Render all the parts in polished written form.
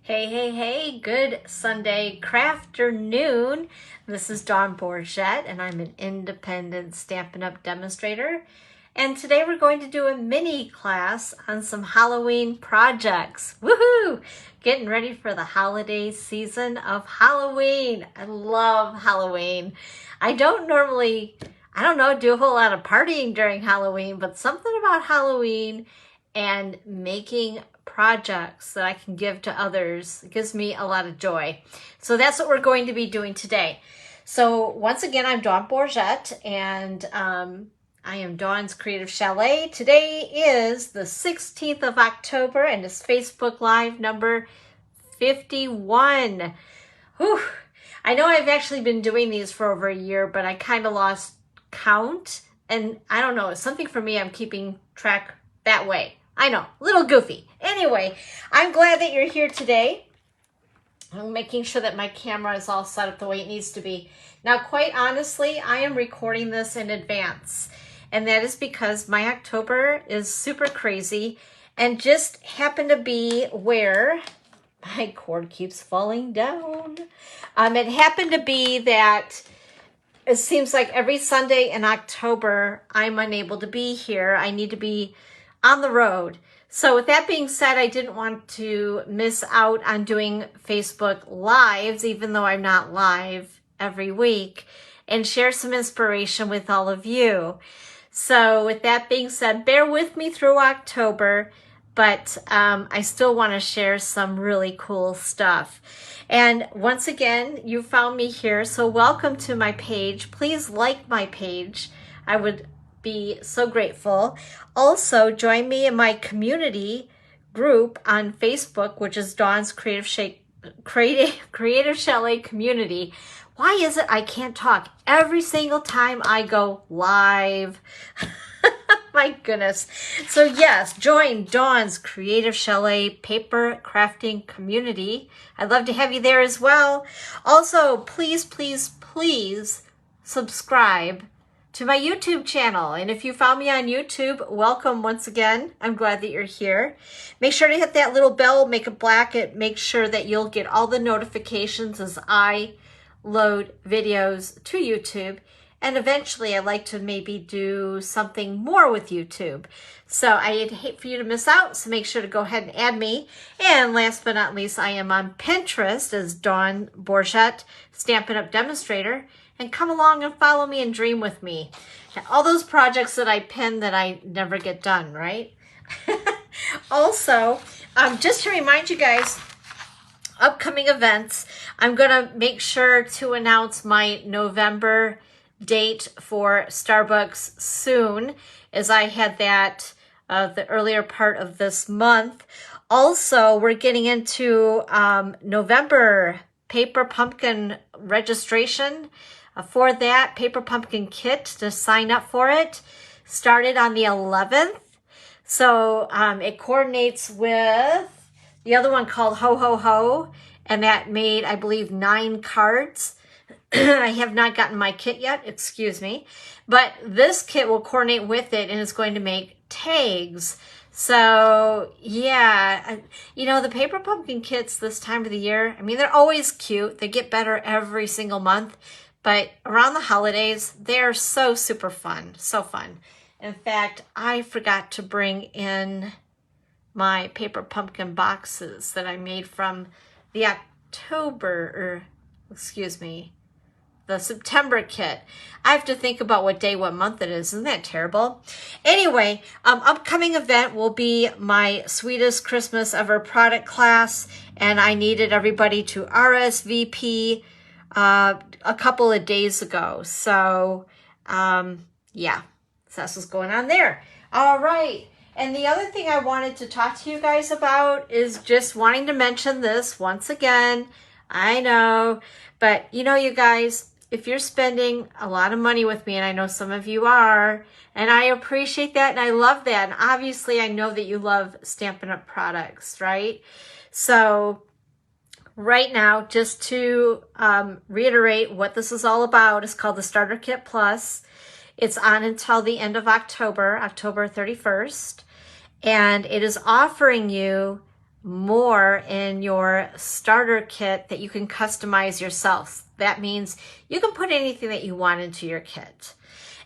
Hey, hey, hey, good Sunday crafternoon. This is Dawn Bourgette, and I'm an independent Stampin' Up! Demonstrator. And today we're going to do a mini class on some Halloween projects. Woohoo! Getting ready for the holiday season of Halloween. I love Halloween. I don't normally, do a whole lot of partying during Halloween, but something about Halloween and making projects that I can give to others gives me a lot of joy. So that's what we're going to be doing today. So once again, I'm Dawn Bourgette, and I am Dawn's Creative Chalet. Today is the 16th of October, and it's Facebook Live number 51. Whew. I know I've actually been doing these for over a year, but I kind of lost count. And I don't know, it's something for me, I'm keeping track that way. I know, a little goofy. Anyway, I'm glad that you're here today. I'm making sure that my camera is all set up the way it needs to be. Now, quite honestly, I am recording this in advance. And that is because my October is super crazy and just happened to be where my cord keeps falling down. It happened to be that it seems like every Sunday in October, I'm unable to be here. I need to be on the road. So with that being said, I didn't want to miss out on doing Facebook Lives, even though I'm not live every week, and share some inspiration with all of you. So with that being said, bear with me through October, but I still want to share some really cool stuff. And once again, you found me here, so welcome to my page. Please like my page. I would be so grateful. Also, join me in my community group on Facebook, which is Dawn's Creative Chalet Community. Why is it I can't talk every single time I go live? My goodness. So yes, join Dawn's Creative Chalet Paper Crafting Community. I'd love to have you there as well. Also, please, please, please subscribe to my YouTube channel. And if you found me on YouTube, welcome once again. I'm glad that you're here. Make sure to hit that little bell, make it black. Make sure that you'll get all the notifications as I load videos to YouTube. And eventually I'd like to maybe do something more with YouTube. So I'd hate for you to miss out. So make sure to go ahead and add me. And last but not least, I am on Pinterest as Dawn Bourgette, Stampin' Up! Demonstrator. And come along and follow me and dream with me. All those projects that I pin that I never get done, right? Also, just to remind you guys, upcoming events, I'm going to make sure to announce my November date for Starbucks soon, as I had that the earlier part of this month. Also, we're getting into November Paper Pumpkin registration. For that Paper Pumpkin kit, to sign up for it, started on the 11th. So it coordinates with the other one called Ho Ho Ho, and that made, I believe, 9 cards. I have not gotten my kit yet, excuse me. But this kit will coordinate with it, and it's going to make tags. So yeah, you know, the Paper Pumpkin kits this time of the year, I mean, they're always cute. They get better every single month. But around the holidays, they're so super fun, so fun. In fact, I forgot to bring in my Paper Pumpkin boxes that I made from the the September kit. I have to think about what day, what month it is. Isn't that terrible? Anyway, upcoming event will be my Sweetest Christmas Ever product class, and I needed everybody to RSVP a couple of days ago. So, yeah, so that's what's going on there. All right. And the other thing I wanted to talk to you guys about is just wanting to mention this once again. I know, but you know, you guys, if you're spending a lot of money with me, and I know some of you are, and I appreciate that, and I love that. And obviously I know that you love Stampin' Up! Products, right? So right now, just to reiterate what this is all about, it's called the Starter Kit Plus. It's on until the end of October, October 31st. And it is offering you more in your starter kit that you can customize yourself. That means you can put anything that you want into your kit.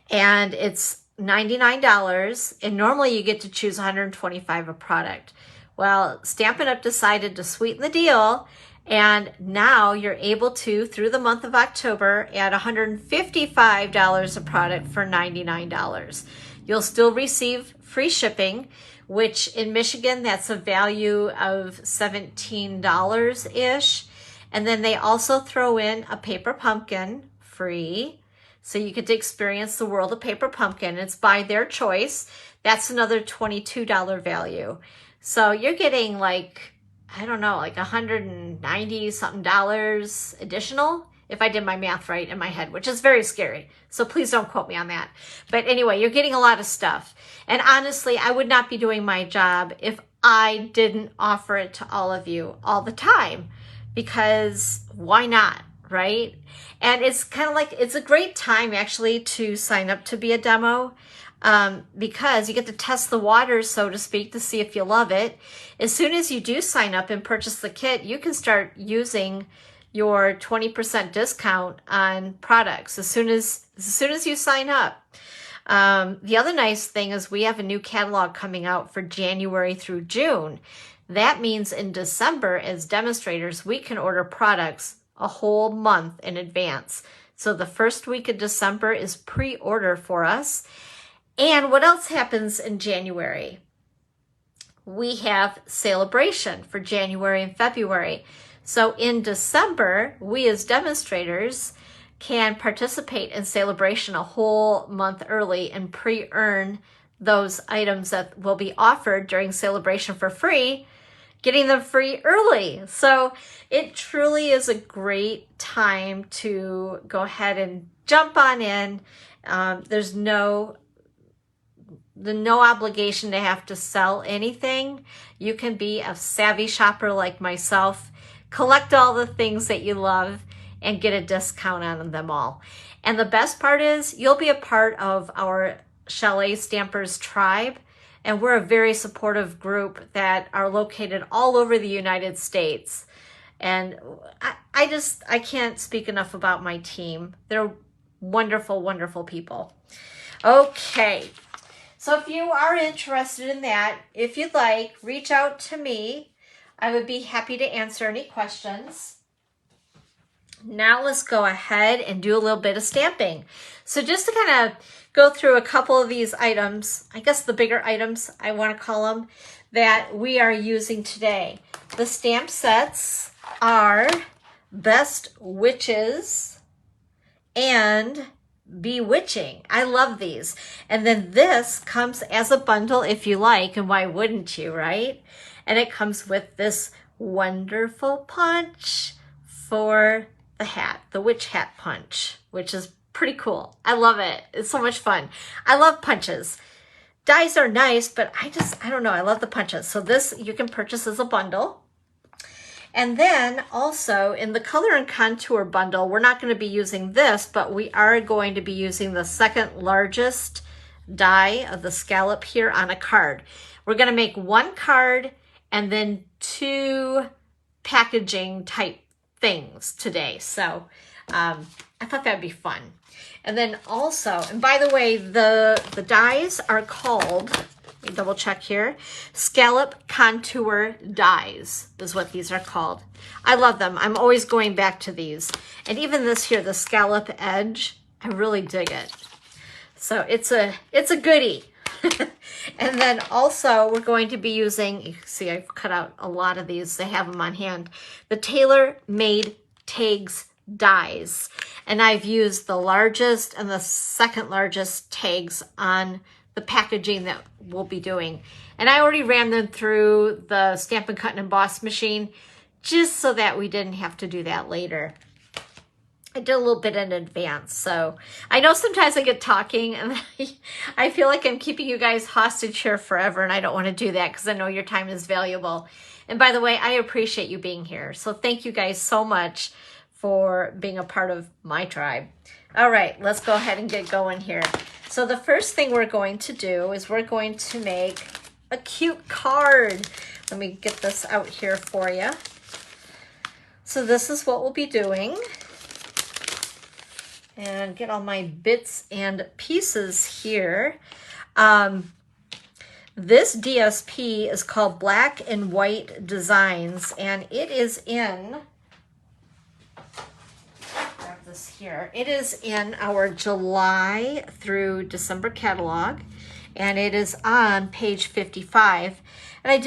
And it's $99, and normally you get to choose 125 a product. Well, Stampin' Up! Decided to sweeten the deal, and now you're able to, through the month of October, add $155 a product for $99. You'll still receive free shipping, which in Michigan, that's a value of $17-ish. And then they also throw in a paper pumpkin free. So you get to experience the world of paper pumpkin. It's by their choice. That's another $22 value. So you're getting like, I don't know, like $190 something additional, if I did my math right in my head, which is very scary. So please don't quote me on that. But anyway, you're getting a lot of stuff. And honestly, I would not be doing my job if I didn't offer it to all of you all the time, because why not, right? And it's kind of like, it's a great time actually to sign up to be a demo, because you get to test the waters, so to speak, to see if you love it. As soon as you do sign up and purchase the kit, you can start using your 20% discount on products as soon as you sign up. The other nice thing is we have a new catalog coming out for January through June. That means in December, as demonstrators, we can order products a whole month in advance. So the first week of December is pre-order for us. And what else happens in January? We have Celebration for January and February. So in December, we as demonstrators can participate in Celebration a whole month early and pre-earn those items that will be offered during Celebration for free, getting them free early. So it truly is a great time to go ahead and jump on in. There's no obligation to have to sell anything. You can be a savvy shopper like myself, collect all the things that you love, and get a discount on them all. And the best part is you'll be a part of our Chalet Stampers tribe. And we're a very supportive group that are located all over the United States. And I can't speak enough about my team. They're wonderful, wonderful people. Okay. So if you are interested in that, if you'd like, reach out to me. I would be happy to answer any questions. Now let's go ahead and do a little bit of stamping. So just to kind of go through a couple of these items, I guess the bigger items, I want to call them, that we are using today. The stamp sets are Best Witches and Bewitching. I love these. And then this comes as a bundle if you like, and why wouldn't you, right? And it comes with this wonderful punch for the hat, the witch hat punch, which is pretty cool. I love it. It's so much fun. I love punches. Dies are nice, but I don't know. I love the punches. So this you can purchase as a bundle. And then also in the color and contour bundle, we're not going to be using this, but we are going to be using the second largest die of the scallop here on a card. We're going to make one card and then two packaging type things today. So I thought that'd be fun. And then also, and by the way, the dies are called, let me double check here, Scallop Contour Dies is what these are called. I love them. I'm always going back to these. And even this here, the Scallop Edge, I really dig it. So it's a goodie. And then also we're going to be using, you can see I've cut out a lot of these. I have them on hand. The Tailor Made Tags dies. And I've used the largest and the second largest tags on the packaging that we'll be doing. And I already ran them through the Stampin' Cut and Emboss machine just so that we didn't have to do that later. I did a little bit in advance. So I know sometimes I get talking and I feel like I'm keeping you guys hostage here forever, and I don't want to do that because I know your time is valuable. And by the way, I appreciate you being here. So thank you guys so much for being a part of my tribe. All right, let's go ahead and get going here. So the first thing we're going to do is we're going to make a cute card. Let me get this out here for you. So this is what we'll be doing. And get all my bits and pieces here. This DSP is called Black and White Designs, and it is in, grab this here, it is in our July through December catalog, and it is on page 55. And I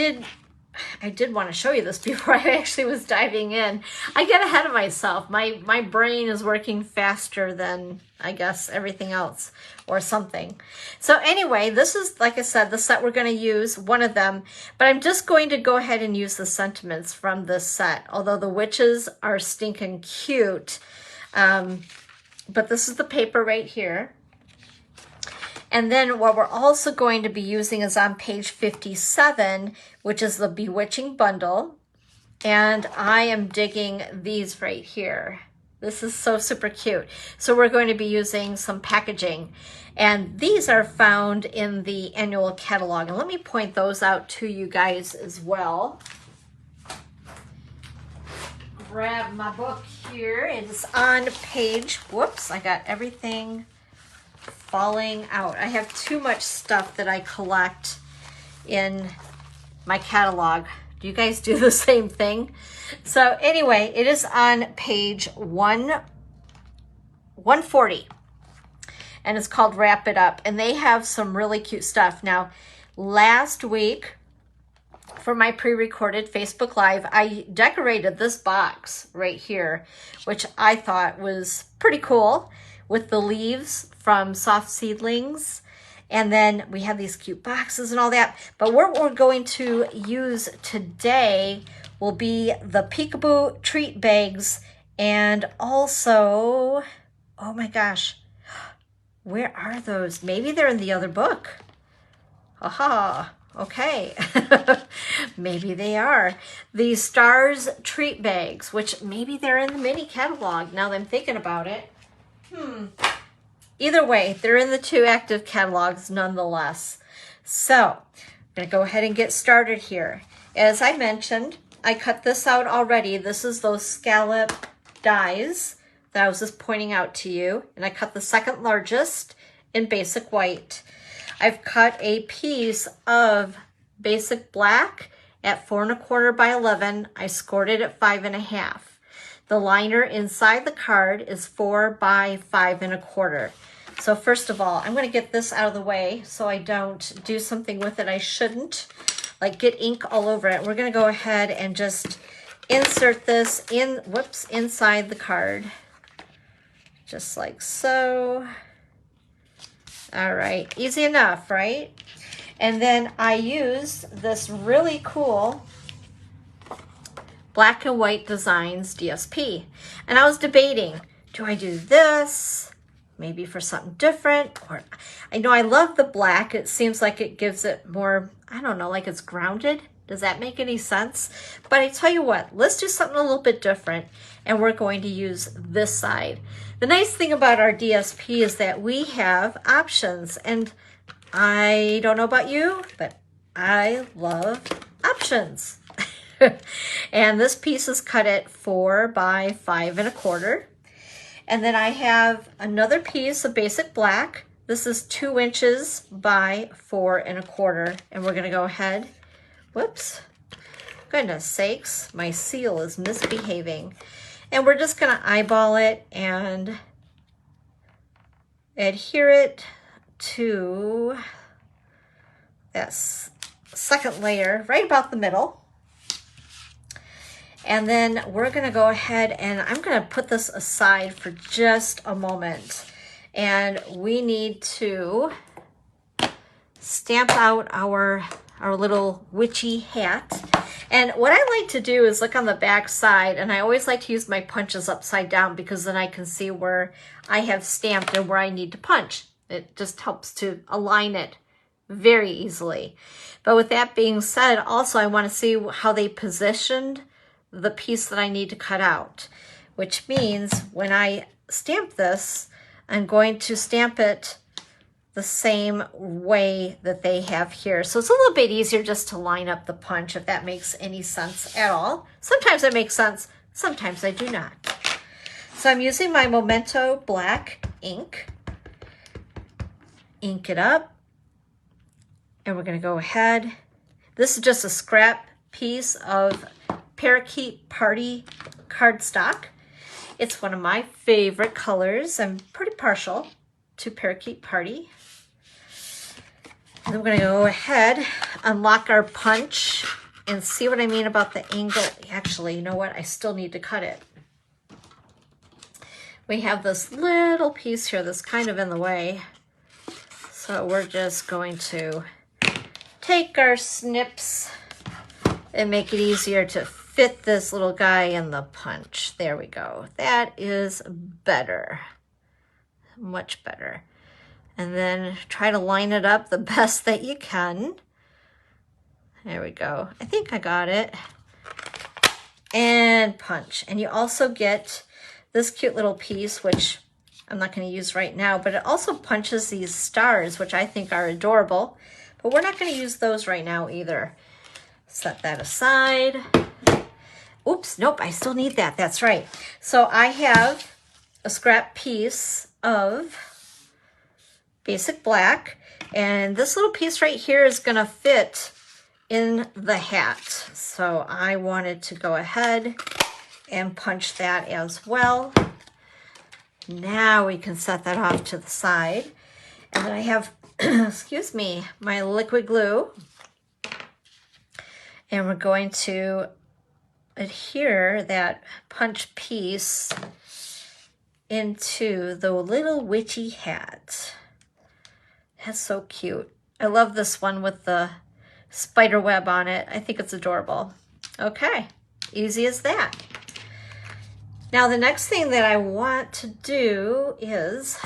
did want to show you this before I actually was diving in. I get ahead of myself. My brain is working faster than, I guess, everything else or something. So anyway, this is, like I said, the set we're going to use, one of them. But I'm just going to go ahead and use the sentiments from this set, although the witches are stinking cute. But this is the paper right here. And then what we're also going to be using is on page 57, which is the Bewitching bundle. And I am digging these right here. This is so super cute. So we're going to be using some packaging. And these are found in the annual catalog. And let me point those out to you guys as well. Grab my book here. It is on page, whoops, I got everything falling out. I have too much stuff that I collect in my catalog. Do you guys do the same thing? So anyway, it is on page 140, and it's called Wrap It Up, and they have some really cute stuff. Now, last week for my pre-recorded Facebook Live, I decorated this box right here, which I thought was pretty cool, with the leaves from Soft Seedlings. And then we have these cute boxes and all that. But what we're going to use today will be the Peekaboo treat bags. And also, oh my gosh, where are those? Maybe they're in the other book. Aha, okay. Maybe they are. The Stars treat bags, which maybe they're in the mini catalog now that I'm thinking about it. Either way, they're in the 2 active catalogs nonetheless. So I'm going to go ahead and get started here. As I mentioned, I cut this out already. This is those scallop dies that I was just pointing out to you. And I cut the second largest in basic white. I've cut a piece of basic black at 4 1/4 by 11. I scored it at 5 1/2. The liner inside the card is 4 by 5 1/4. So first of all, I'm going to get this out of the way so I don't do something with it I shouldn't, like get ink all over it. We're going to go ahead and just insert this in, inside the card. Just like so. All right, easy enough, right? And then I used this really cool Black and White Designs DSP. And I was debating, do I do this? Maybe for something different? Or I know I love the black. It seems like it gives it more, I don't know, like it's grounded. Does that make any sense? But I tell you what, let's do something a little bit different. And we're going to use this side. The nice thing about our DSP is that we have options. And I don't know about you, but I love options. And this piece is cut at 4 by 5 1/4. And then I have another piece of basic black. This is 2 inches by 4 1/4. And we're going to go ahead. Whoops. Goodness sakes, my seal is misbehaving. And we're just going to eyeball it and adhere it to that second layer right about the middle. And then we're going to go ahead and I'm going to put this aside for just a moment. And we need to stamp out our little witchy hat. And what I like to do is look on the back side, and I always like to use my punches upside down because then I can see where I have stamped and where I need to punch. It just helps to align it very easily. But with that being said, also I want to see how they positioned the piece that I need to cut out, which means when I stamp this, I'm going to stamp it the same way that they have here. So it's a little bit easier just to line up the punch, if that makes any sense at all. Sometimes it makes sense, sometimes I do not. So I'm using my Memento black ink. Ink it up. And we're gonna go ahead. This is just a scrap piece of Parakeet Party cardstock. It's one of my favorite colors. I'm pretty partial to Parakeet Party. And then we're gonna go ahead, unlock our punch, and see what I mean about the angle. Actually, you know what? I still need to cut it. We have this little piece here that's kind of in the way. So we're just going to take our snips and make it easier to fit this little guy in the punch. There we go. That is better. Much better. And then try to line it up the best that you can. There we go. I think I got it. And punch. And you also get this cute little piece, which I'm not going to use right now, but it also punches these stars, which I think are adorable. But we're not going to use those right now either. Set that aside. Oops, nope, I still need that. That's right. So I have a scrap piece of basic black, and this little piece right here is going to fit in the hat. So I wanted to go ahead and punch that as well. Now we can set that off to the side. And then I have, excuse me, my liquid glue. And we're going to adhere that punch piece into the little witchy hat. That's so cute. I love this one with the spider web on it. I think it's adorable. Okay, easy as that. Now the next thing that I want to do is,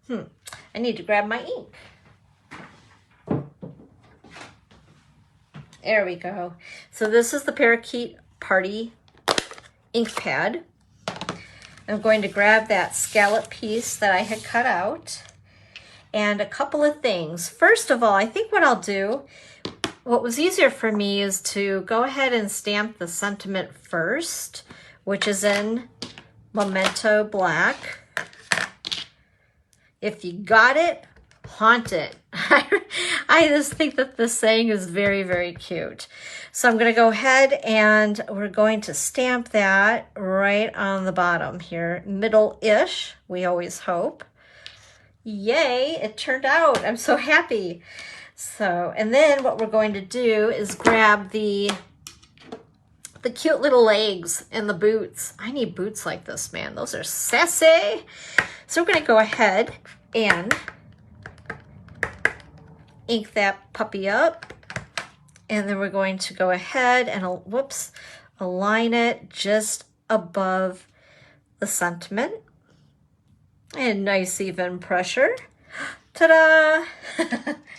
I need to grab my ink. There we go. So this is the Parakeet Party ink pad. I'm going to grab that scallop piece that I had cut out. And a couple of things. First of all, I think what I'll do, what was easier for me is to go ahead and stamp the sentiment first, which is in Memento Black. If you got it, haunt it. I just think that this saying is very, very cute. So I'm going to go ahead and we're going to stamp that right on the bottom here, middle-ish, we always hope. Yay, it turned out. I'm so happy. So, and then what we're going to do is grab the cute little legs and the boots. I need boots like this, man. Those are sassy. So we're going to go ahead and ink that puppy up. And then we're going to go ahead and, align it just above the sentiment. And nice even pressure. Ta-da!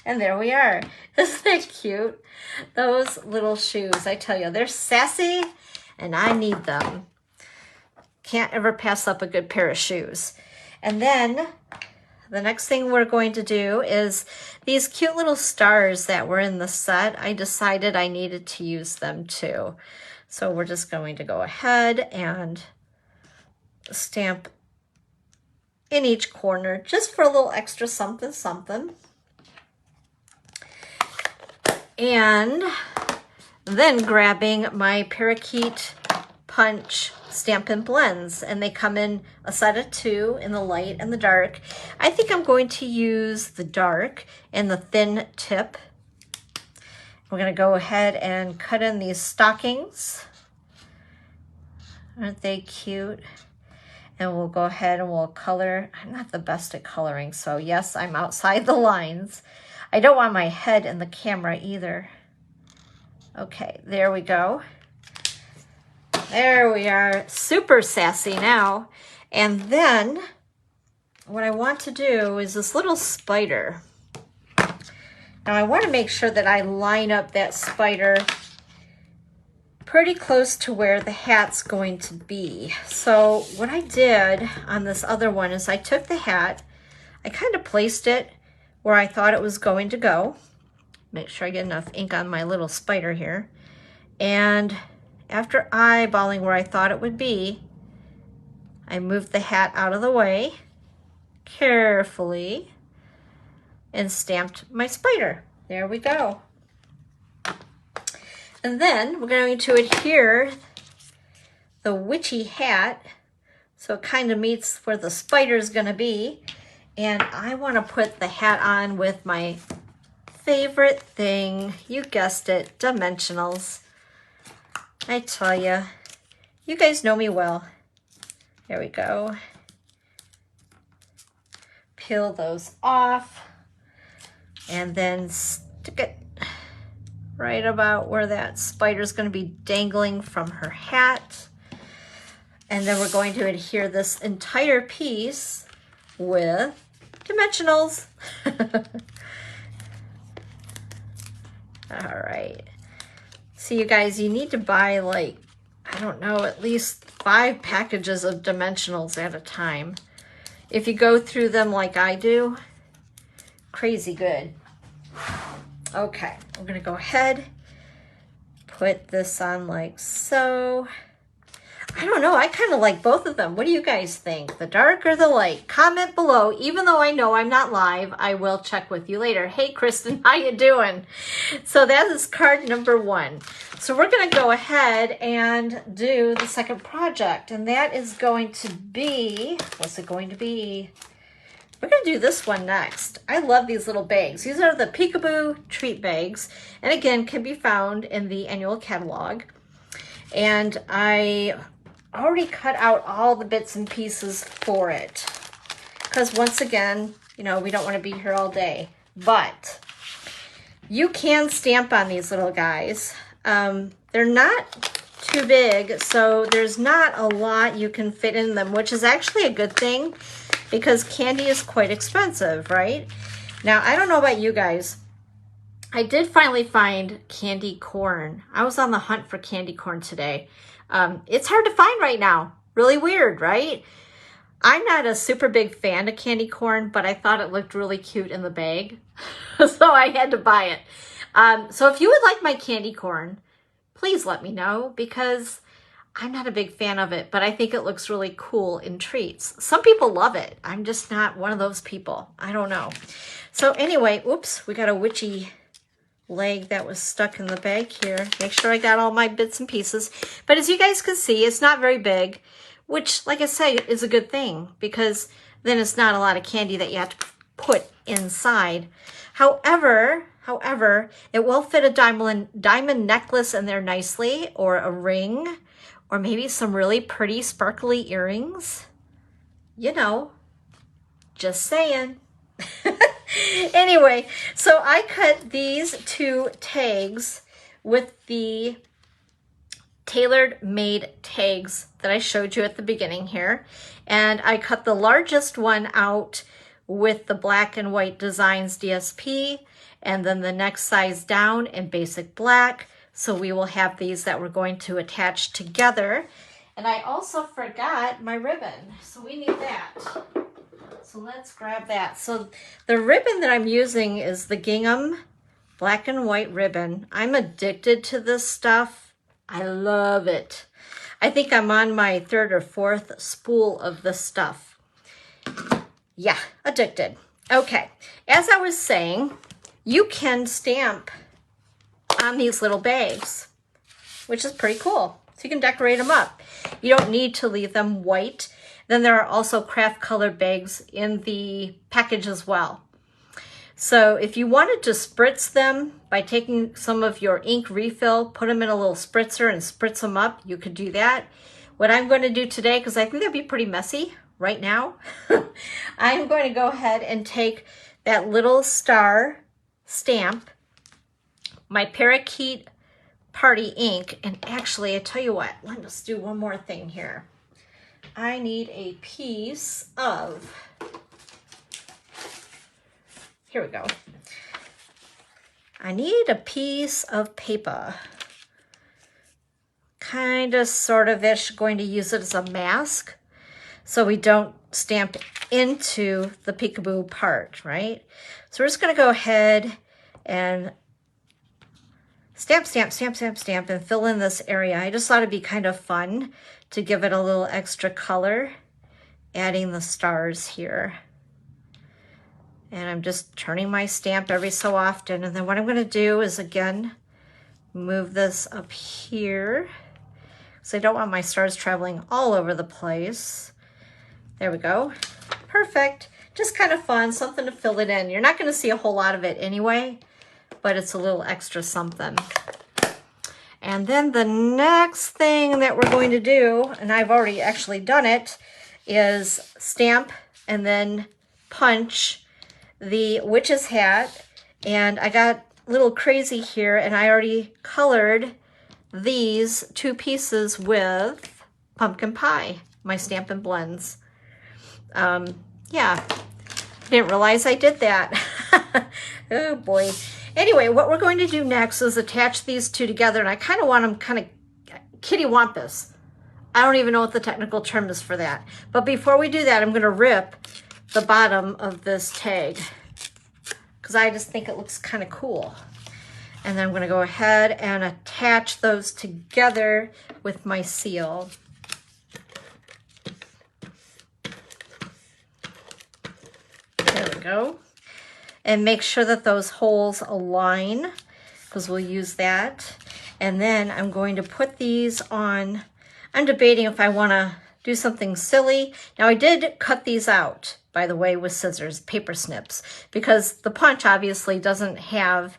And there we are. Isn't that cute? Those little shoes, I tell you, they're sassy and I need them. Can't ever pass up a good pair of shoes. And then the next thing we're going to do is these cute little stars that were in the set. I decided I needed to use them too. So we're just going to go ahead and stamp in each corner just for a little extra something something. And then grabbing my Parakeet Punch Stampin' Blends, and they come in a set of 2 in the light and the dark. I think I'm going to use the dark and the thin tip. We're going to go ahead and cut in these stockings. Aren't they cute? And we'll go ahead and we'll color. I'm not the best at coloring, so yes, I'm outside the lines. I don't want my head in the camera either. Okay, there we go. There we are, super sassy now. And then what I want to do is this little spider. Now I want to make sure that I line up that spider pretty close to where the hat's going to be. So what I did on this other one is I took the hat, I kind of placed it where I thought it was going to go. Make sure I get enough ink on my little spider here. And after eyeballing where I thought it would be, I moved the hat out of the way carefully and stamped my spider. There we go. And then we're going to adhere the witchy hat so it kind of meets where the spider is going to be. And I want to put the hat on with my favorite thing. You guessed it, dimensionals. I tell you, you guys know me well. There we go. Peel those off and then stick it right about where that spider's going to be dangling from her hat. And then we're going to adhere this entire piece with dimensionals. All right. So you guys, you need to buy like, I don't know, at least 5 packages of dimensionals at a time. If you go through them like I do, crazy good. Okay, we're gonna go ahead, put this on like so. I don't know, I kind of like both of them. What do you guys think? The dark or the light? Comment below. Even though I know I'm not live, I will check with you later. Hey, Kristen, how you doing? So that is card number 1. So we're going to go ahead and do the second project. And that is going to be, what's it going to be? We're going to do this one next. I love these little bags. These are the Peekaboo treat bags. And again, can be found in the annual catalog. And I already cut out all the bits and pieces for it. Because once again, you know, we don't want to be here all day. But you can stamp on these little guys. They're not too big, so there's not a lot you can fit in them, which is actually a good thing because candy is quite expensive, right? Now, I don't know about you guys. I did finally find candy corn. I was on the hunt for candy corn today. It's hard to find right now. Really weird, right? I'm not a super big fan of candy corn, but I thought it looked really cute in the bag. So I had to buy it. So if you would like my candy corn, please let me know because I'm not a big fan of it, but I think it looks really cool in treats. Some people love it. I'm just not one of those people. I don't know. So anyway, oops, we got a witchy leg that was stuck in the bag here. Make sure I got all my bits and pieces. But as you guys can see, it's not very big, which, like I say, is a good thing because then it's not a lot of candy that you have to put inside. However, it will fit a diamond necklace in there nicely, or a ring, or maybe some really pretty sparkly earrings. You know, just saying. Anyway, so I cut these 2 tags with the tailored made tags that I showed you at the beginning here. And I cut the largest one out with the black and white designs DSP, and then the next size down in basic black. So we will have these that we're going to attach together. And I also forgot my ribbon, so we need that. So let's grab that. So the ribbon that I'm using is the gingham black and white ribbon. I'm addicted to this stuff. I love it. I think I'm on my 3rd or 4th spool of this stuff. Yeah, addicted. Okay, as I was saying, you can stamp on these little bags, which is pretty cool. So you can decorate them up. You don't need to leave them white. Then there are also craft color bags in the package as well. So if you wanted to spritz them by taking some of your ink refill, put them in a little spritzer and spritz them up, you could do that. What I'm going to do today, because I think that'd be pretty messy right now, I'm going to go ahead and take that little star stamp, my Parakeet Party ink, and actually, I tell you what, let's do one more thing here. I need a piece of, here we go. I need a piece of paper. Kind of, sort of ish, going to use it as a mask so we don't stamped into the peekaboo part, right? So we're just gonna go ahead and stamp, stamp, stamp, stamp, stamp, and fill in this area. I just thought it'd be kind of fun to give it a little extra color, adding the stars here. And I'm just turning my stamp every so often. And then what I'm gonna do is, again, move this up here. So I don't want my stars traveling all over the place. There we go. Perfect. Just kind of fun, something to fill it in. You're not gonna see a whole lot of it anyway, but it's a little extra something. And then the next thing that we're going to do, and I've already actually done it, is stamp and then punch the witch's hat. And I got a little crazy here, and I already colored these two pieces with pumpkin pie, my Stampin' Blends. Yeah, didn't realize I did that. Oh boy. Anyway, what we're going to do next is attach these two together, and I kind of want them kind of kittywampus. I don't even know what the technical term is for that. But before we do that, I'm going to rip the bottom of this tag because I just think it looks kind of cool. And then I'm going to go ahead and attach those together with my seal. There we go. And make sure that those holes align because we'll use that. And then I'm going to put these on. I'm debating if I want to do something silly. Now I did cut these out, by the way, with scissors, paper snips, because the punch obviously doesn't have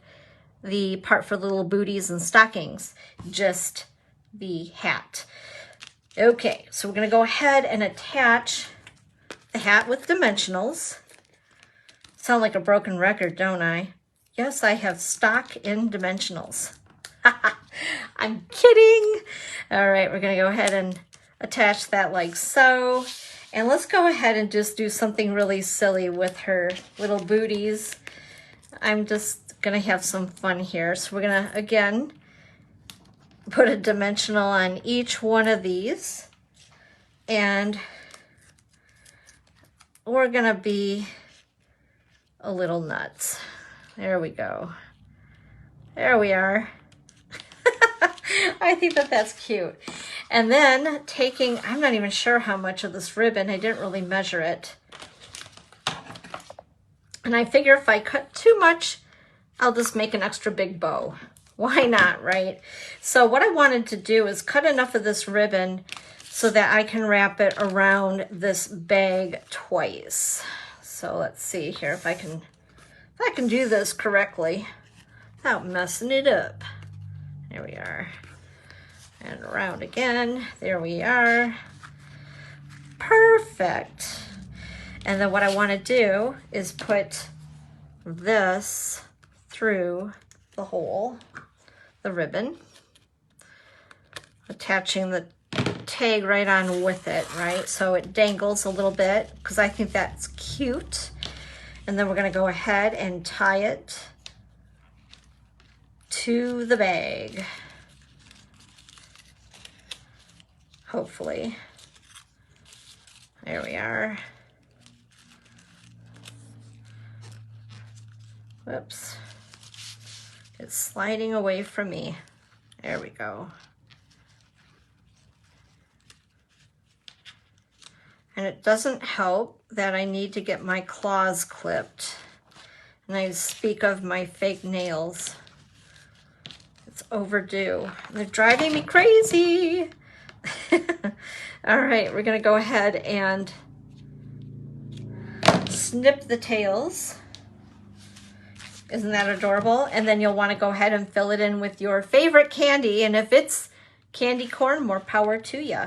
the part for little booties and stockings, just the hat. Okay, so we're going to go ahead and attach the hat with dimensionals. Sound like a broken record, don't I? Yes, I have stock in dimensionals. I'm kidding. All right, we're going to go ahead and attach that like so. And let's go ahead and just do something really silly with her little booties. I'm just going to have some fun here. So we're going to, again, put a dimensional on each one of these. And we're going to be a little nuts. There we go. There we are. I think that that's cute. And then taking, I'm not even sure how much of this ribbon, I didn't really measure it. And I figure if I cut too much, I'll just make an extra big bow. Why not, right? So what I wanted to do is cut enough of this ribbon so that I can wrap it around this bag twice. So let's see here if I can do this correctly without messing it up. There we are. And around again. There we are. Perfect. And then what I want to do is put this through the hole, the ribbon, attaching the tag right on with it, right? So it dangles a little bit because I think that's cute. And then we're going to go ahead and tie it to the bag. Hopefully. There we are. Whoops. It's sliding away from me. There we go. And it doesn't help that I need to get my claws clipped. And I speak of my fake nails. It's overdue. They're driving me crazy. All right, we're gonna go ahead and snip the tails. Isn't that adorable? And then you'll want to go ahead and fill it in with your favorite candy. And if it's candy corn, more power to you.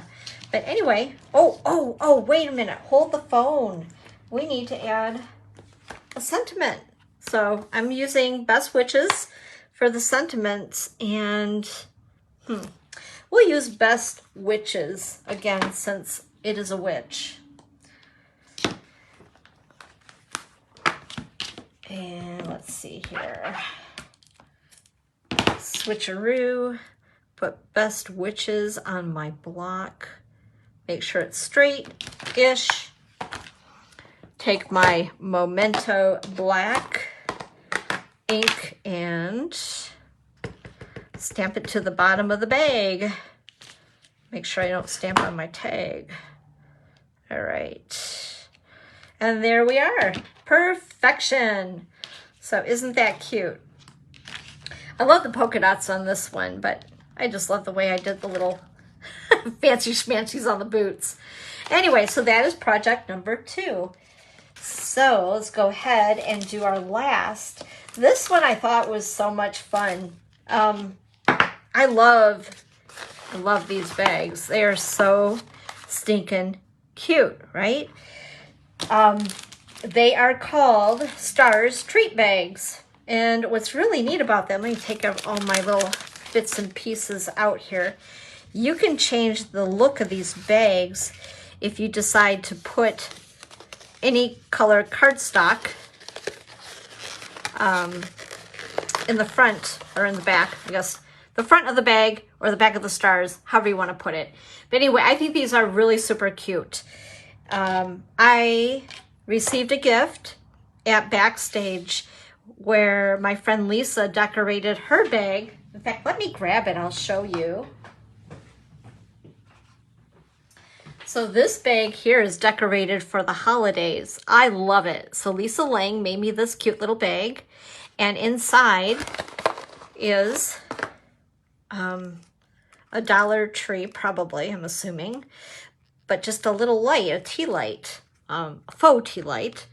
But anyway, oh, wait a minute. Hold the phone. We need to add a sentiment. So I'm using Best Witches for the sentiments. And we'll use Best Witches again since it is a witch. And let's see here. Switcheroo. Put Best Witches on my block. Make sure it's straight-ish. take my Memento black ink and stamp it to the bottom of the bag. Make sure I don't stamp on my tag. All right. And there we are. Perfection. So isn't that cute? I love the polka dots on this one, but I just love the way I did the little fancy schmancies on the boots. Anyway, so that is project number 2. So let's go ahead and do our last. This one I thought was so much fun. I love these bags. They are so stinking cute, right? They are called Stars Treat Bags. And what's really neat about them, let me take all my little bits and pieces out here. You can change the look of these bags if you decide to put any color cardstock in the front or in the back, I guess the front of the bag or the back of the stars, however you want to put it. But anyway, I think these are really super cute. I received a gift at Backstage where my friend Lisa decorated her bag. In fact, let me grab it, I'll show you. So this bag here is decorated for the holidays. I love it. So Lisa Lang made me this cute little bag, and inside is a Dollar Tree, probably, I'm assuming, but just a little light, a tea light, a faux tea light,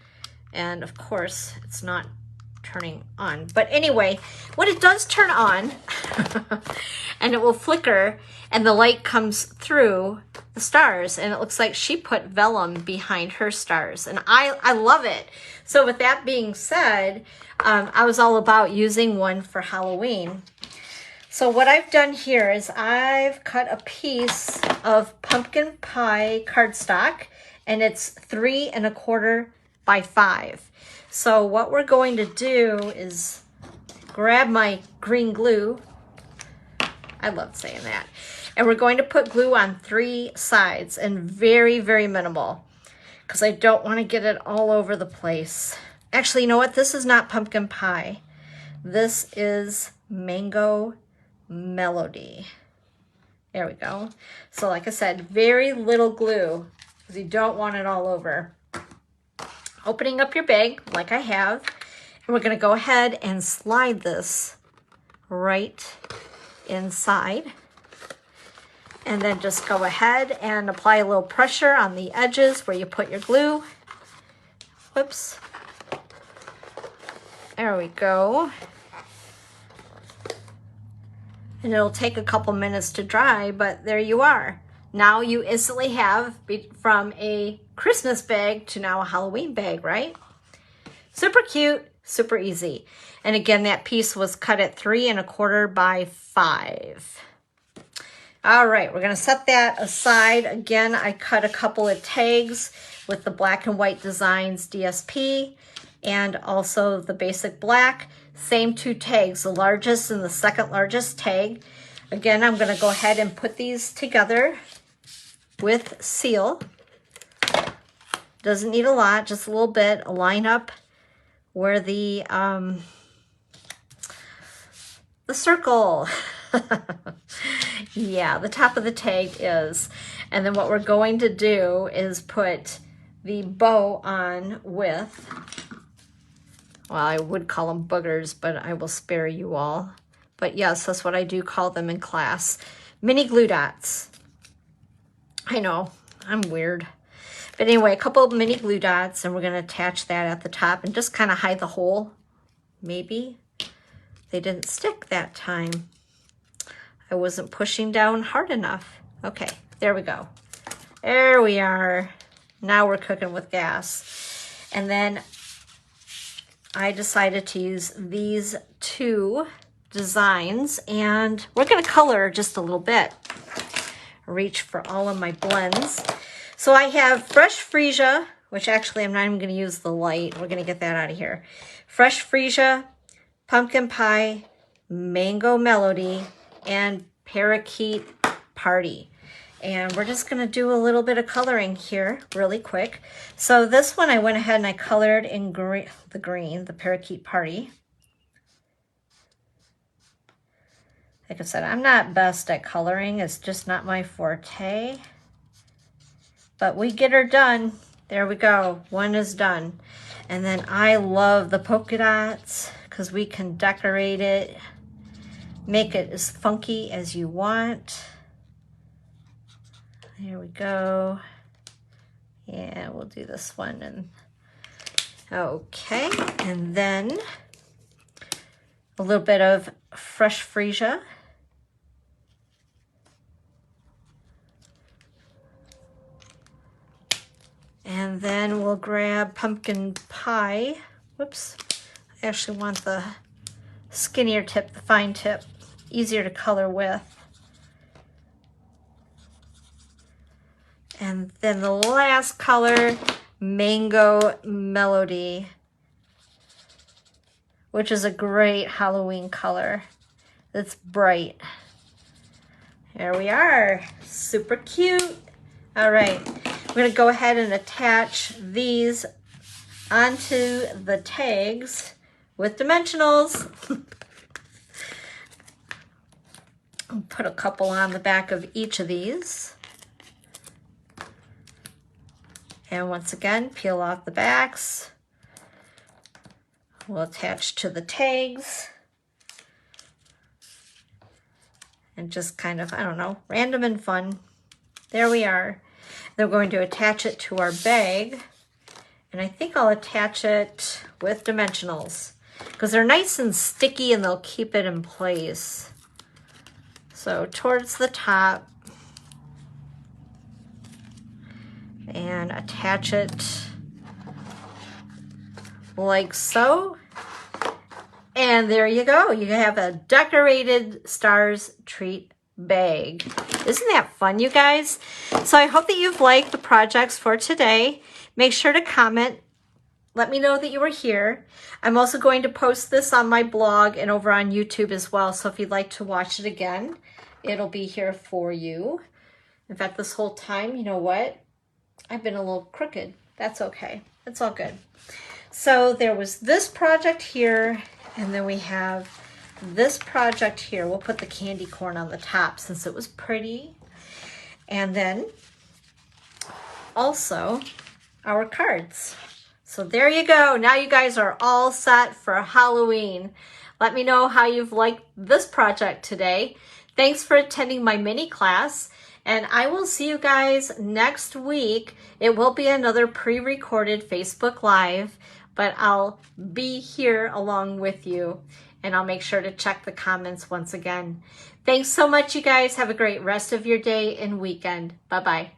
and of course it's not turning on. But anyway, when it does turn on, and it will flicker, and the light comes through the stars, and it looks like she put vellum behind her stars, and I love it. So with that being said, I was all about using one for Halloween. So what I've done here is I've cut a piece of pumpkin pie cardstock, and it's 3 1/4 by 5. So what we're going to do is grab my green glue. I love saying that. And we're going to put glue on 3 sides, and very, very minimal, because I don't want to get it all over the place. Actually, you know what? This is not pumpkin pie. This is Mango Melody. There we go. So like I said, very little glue, because you don't want it all over. Opening up your bag like I have, and we're going to go ahead and slide this right inside, and then just go ahead and apply a little pressure on the edges where you put your glue. Whoops. There we go. And it'll take a couple minutes to dry, but there you are. Now you instantly have, from a Christmas bag to now a Halloween bag, right? Super cute, super easy. And again, that piece was cut at 3 1/4 by 5. All right, we're gonna set that aside. Again, I cut a couple of tags with the black and white designs DSP, and also the basic black. Same 2 tags, the largest and the second largest tag. Again, I'm gonna go ahead and put these together with seal. Doesn't need a lot, just a little bit. Line up where the circle, yeah, the top of the tag is. And then what we're going to do is put the bow on with, well, I would call them boogers, but I will spare you all. But yes, that's what I do call them in class. Mini glue dots. I know, I'm weird. But anyway, a couple of mini glue dots, and we're going to attach that at the top and just kind of hide the hole. Maybe they didn't stick that time. I wasn't pushing down hard enough. Okay, there we go. There we are. Now we're cooking with gas. And then I decided to use these 2 designs, and we're going to color just a little bit. Reach for all of my blends. So I have fresh freesia, which actually I'm not even going to use the light. We're going to get that out of here. Fresh freesia, pumpkin pie, mango melody, and parakeet party. And we're just gonna do a little bit of coloring here really quick. So this one I went ahead and I colored in the Parakeet Party. Like I said, I'm not best at coloring. It's just not my forte. But we get her done. There we go. One is done. And then I love the polka dots because we can decorate it, make it as funky as you want. There we go. Yeah, we'll do this one. And okay, and then a little bit of fresh freesia. And then we'll grab pumpkin pie. Whoops, I actually want the skinnier tip, the fine tip, easier to color with. And then the last color, Mango Melody, which is a great Halloween color. It's bright. There we are, super cute. All right, we're gonna go ahead and attach these onto the tags with dimensionals. I'll put a couple on the back of each of these. And once again, peel off the backs. We'll attach to the tags. And just kind of, I don't know, random and fun. There we are. Then we're going to attach it to our bag. And I think I'll attach it with dimensionals because they're nice and sticky and they'll keep it in place. So towards the top, and attach it like so. And there you go. You have a decorated Stars Treat bag. Isn't that fun, you guys? So I hope that you've liked the projects for today. Make sure to comment. Let me know that you were here. I'm also going to post this on my blog and over on YouTube as well. So if you'd like to watch it again, it'll be here for you. In fact, this whole time, you know what? I've been a little crooked. That's okay. It's all good. So there was this project here, and then we have this project here. We'll put the candy corn on the top since it was pretty. And then also our cards. So there you go. Now you guys are all set for Halloween. Let me know how you've liked this project today. Thanks for attending my mini class. And I will see you guys next week. It will be another pre-recorded Facebook Live, but I'll be here along with you. And I'll make sure to check the comments once again. Thanks so much, you guys. Have a great rest of your day and weekend. Bye-bye.